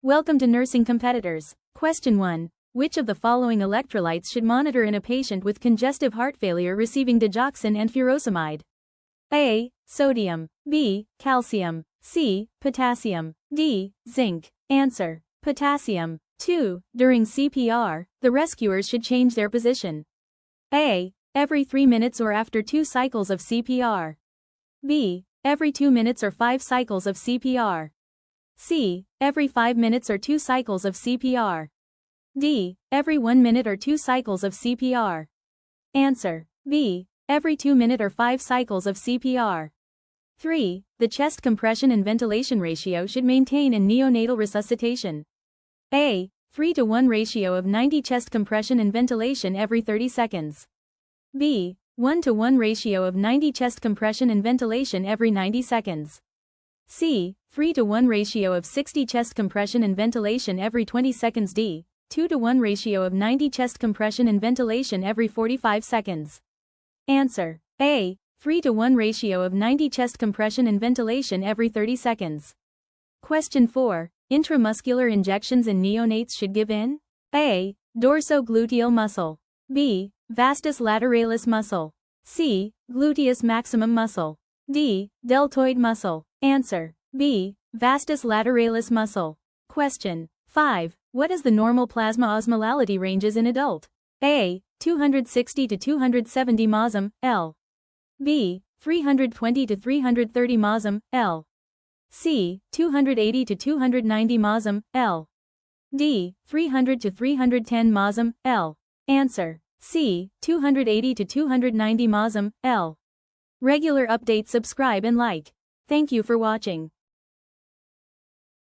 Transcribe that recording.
Welcome to Nursing Competitors. Question 1. Which of the following electrolytes should monitor in a patient with congestive heart failure receiving digoxin and furosemide? A. Sodium. B. Calcium. C. Potassium. D. Zinc. Answer. Potassium. 2. During CPR, the rescuers should change their position. A. Every 3 minutes or after 2 cycles of CPR. B. Every 2 minutes or 5 cycles of CPR. C. Every 5 minutes or 2 cycles of CPR. D. Every 1 minute or 2 cycles of CPR. Answer. B. Every 2 minute or 5 cycles of CPR. 3. The chest compression and ventilation ratio should maintain in neonatal resuscitation. A. 3:1 ratio of 90 chest compression and ventilation every 30 seconds. B. 1:1 ratio of 90 chest compression and ventilation every 90 seconds. C. 3:1 ratio of 60 chest compression and ventilation every 20 seconds. D. 2:1 ratio of 90 chest compression and ventilation every 45 seconds. Answer. A. 3:1 ratio of 90 chest compression and ventilation every 30 seconds. Question 4. Intramuscular injections in neonates should give in? A. Dorsogluteal muscle. B. Vastus lateralis muscle. C. Gluteus maximum muscle. D. Deltoid muscle. Answer. B. Vastus lateralis muscle. Question 5. What is the normal plasma osmolality ranges in adult? A. 260 to 270 mosm, L. B. 320 to 330 mosm, L. C. 280 to 290 mosm, L. D. 300 to 310 mosm, L. Answer. C. 280 to 290 mosm, L. Regular updates. Subscribe and like. Thank you for watching.